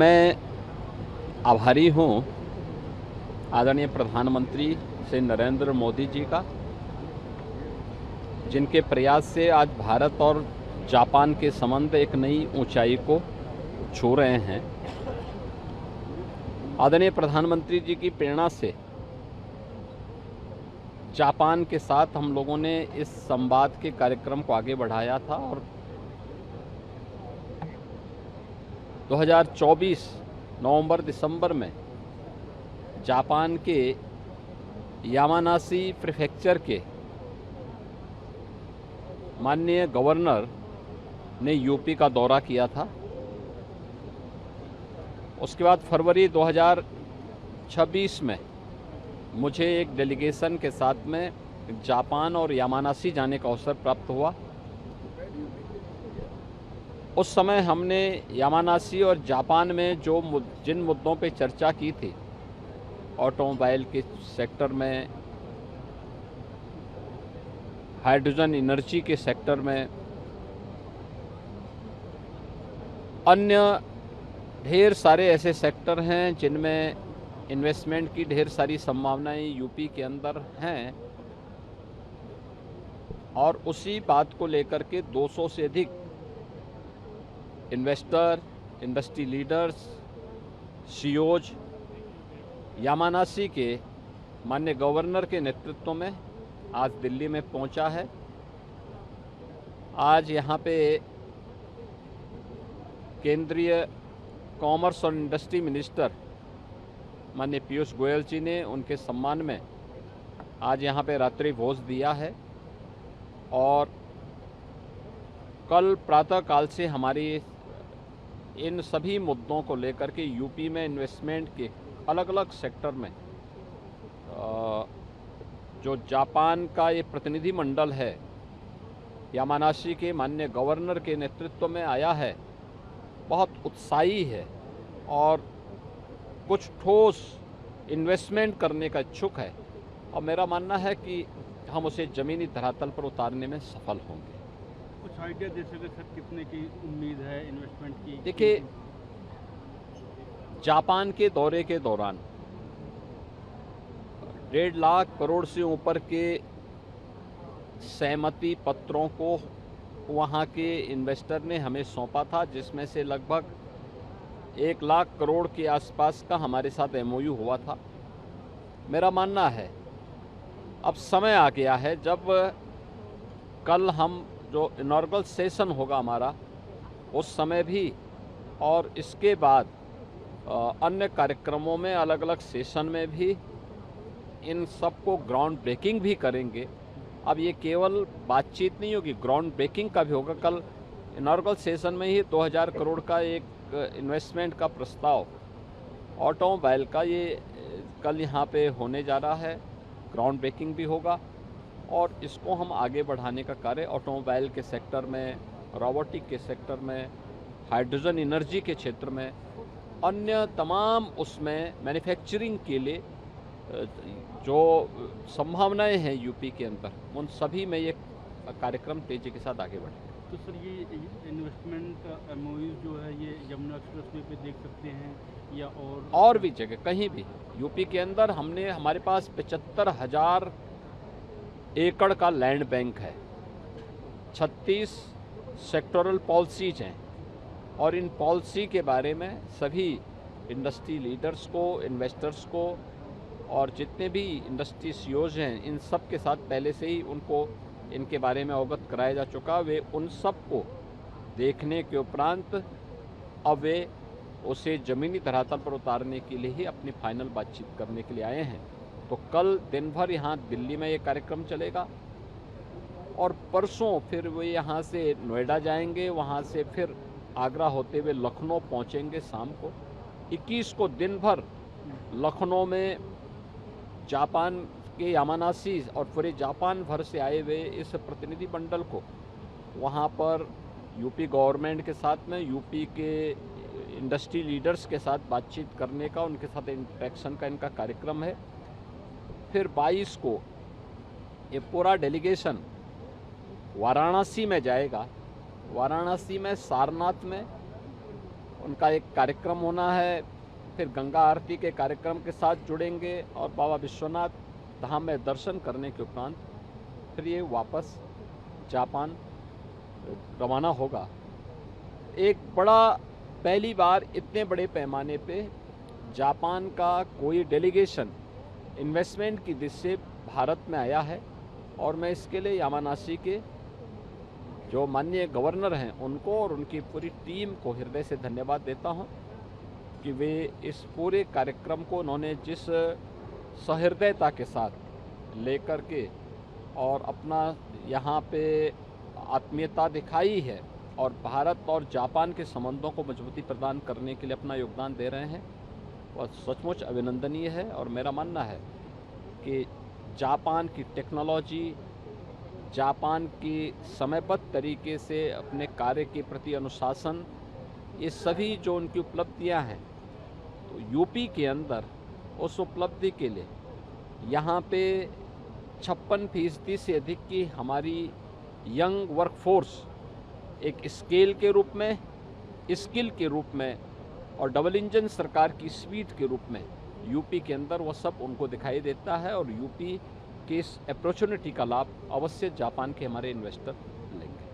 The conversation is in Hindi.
मैं आभारी हूँ आदरणीय प्रधानमंत्री श्री नरेंद्र मोदी जी का, जिनके प्रयास से आज भारत और जापान के संबंध एक नई ऊंचाई को छू रहे हैं। आदरणीय प्रधानमंत्री जी की प्रेरणा से जापान के साथ हम लोगों ने इस संवाद के कार्यक्रम को आगे बढ़ाया था और 2024 नवंबर-दिसंबर में जापान के यामानाशी प्रीफेक्चर के माननीय गवर्नर ने यूपी का दौरा किया था। उसके बाद फरवरी 2026 में मुझे एक डेलीगेशन के साथ में जापान और यामानाशी जाने का अवसर प्राप्त हुआ। उस समय हमने यामानाशी और जापान में जिन मुद्दों पे चर्चा की थी, ऑटोमोबाइल के सेक्टर में, हाइड्रोजन एनर्जी के सेक्टर में, अन्य ढेर सारे ऐसे सेक्टर हैं जिनमें इन्वेस्टमेंट की ढेर सारी संभावनाएं यूपी के अंदर हैं, और उसी बात को लेकर के 200 से अधिक investor, industry leaders, CEOs Yamanashi के माननीय गवर्नर के नेतृत्व में आज दिल्ली में पहुंचा है। आज यहाँ पे केंद्रीय कॉमर्स और इंडस्ट्री मिनिस्टर माननीय पीयूष गोयल जी ने उनके सम्मान में आज यहाँ पे रात्रि भोज दिया है, और कल प्रातःकाल से हमारी इन सभी मुद्दों को लेकर के यूपी में इन्वेस्टमेंट के अलग अलग सेक्टर में जो जापान का ये प्रतिनिधि मंडल है यामानाशी के माननीय गवर्नर के नेतृत्व में आया है, बहुत उत्साही है और कुछ ठोस इन्वेस्टमेंट करने का इच्छुक है, और मेरा मानना है कि हम उसे ज़मीनी धरातल पर उतारने में सफल होंगे। कुछ आइडिया दे सके सर, कितने की उम्मीद है इन्वेस्टमेंट की? देखिए, जापान के दौरे के दौरान 1.5 लाख करोड़ से ऊपर के सहमति पत्रों को वहाँ के इन्वेस्टर ने हमें सौंपा था, जिसमें से लगभग 1 लाख करोड़ के आसपास का हमारे साथ एमओयू हुआ था। मेरा मानना है अब समय आ गया है, जब कल हम जो इनॉग्रेशन सेशन होगा हमारा, उस समय भी और इसके बाद अन्य कार्यक्रमों में, अलग अलग सेशन में भी इन सबको ग्राउंड ब्रेकिंग भी करेंगे। अब ये केवल बातचीत नहीं होगी, ग्राउंड ब्रेकिंग का भी होगा। कल इनॉग्रेशन सेशन में ही 2000 करोड़ का एक इन्वेस्टमेंट का प्रस्ताव ऑटोमोबाइल का ये कल यहाँ पे होने जा रहा है, ग्राउंड ब्रेकिंग भी होगा, और इसको हम आगे बढ़ाने का कार्य ऑटोमोबाइल के सेक्टर में, रोबोटिक के सेक्टर में, हाइड्रोजन एनर्जी के क्षेत्र में, अन्य तमाम उसमें मैन्युफैक्चरिंग के लिए जो संभावनाएं हैं यूपी के अंदर, उन सभी में ये कार्यक्रम तेजी के साथ आगे बढ़ेगा। तो सर, ये इन्वेस्टमेंट एमओयू जो है ये यमुना एक्सप्रेसवे पे देख सकते हैं या और भी जगह, कहीं भी यूपी के अंदर हमारे पास 75,000 एकड़ का लैंड बैंक है, 36 सेक्टोरल पॉलिसीज हैं, और इन पॉलिसी के बारे में सभी इंडस्ट्री लीडर्स को, इन्वेस्टर्स को, और जितने भी इंडस्ट्री सीईओज हैं, इन सब के साथ पहले से ही उनको इनके बारे में अवगत कराया जा चुका। वे उन सब को देखने के उपरांत अब वे उसे ज़मीनी धरातल पर उतारने के लिए ही अपनी फाइनल बातचीत करने के लिए आए हैं। तो कल दिन भर यहाँ दिल्ली में ये कार्यक्रम चलेगा, और परसों फिर वे यहाँ से नोएडा जाएंगे, वहाँ से फिर आगरा होते हुए लखनऊ पहुँचेंगे शाम को। 21 को दिन भर लखनऊ में जापान के यामानाशी और पूरे जापान भर से आए हुए इस प्रतिनिधि मंडल को वहाँ पर यूपी गवर्नमेंट के साथ में, यूपी के इंडस्ट्री लीडर्स के साथ बातचीत करने का, उनके साथ इंटरेक्शन का इनका कार्यक्रम है। फिर 22 को ये पूरा डेलीगेशन वाराणसी में जाएगा। वाराणसी में सारनाथ में उनका एक कार्यक्रम होना है, फिर गंगा आरती के कार्यक्रम के साथ जुड़ेंगे और बाबा विश्वनाथ धाम में दर्शन करने के उपरांत फिर ये वापस जापान रवाना होगा। एक बड़ा, पहली बार इतने बड़े पैमाने पे जापान का कोई डेलीगेशन इन्वेस्टमेंट की दृष्टि से भारत में आया है और मैं इसके लिए यामानाशी के जो माननीय गवर्नर हैं उनको और उनकी पूरी टीम को हृदय से धन्यवाद देता हूं कि वे इस पूरे कार्यक्रम को उन्होंने जिस सहृदयता के साथ लेकर के और अपना यहाँ पे आत्मीयता दिखाई है और भारत और जापान के संबंधों को मजबूती प्रदान करने के लिए अपना योगदान दे रहे हैं, वह सचमुच अभिनंदनीय है। और मेरा मानना है कि जापान की टेक्नोलॉजी, जापान की समयबद्ध तरीके से अपने कार्य के प्रति अनुशासन, ये सभी जो उनकी उपलब्धियां हैं, तो यूपी के अंदर उस उपलब्धि के लिए यहाँ पे 56% से अधिक की हमारी यंग वर्कफोर्स एक स्केल के रूप में, स्किल के रूप में और डबल इंजन सरकार की स्पीड के रूप में यूपी के अंदर वो सब उनको दिखाई देता है और यूपी के इस अपॉर्चुनिटी का लाभ अवश्य जापान के हमारे इन्वेस्टर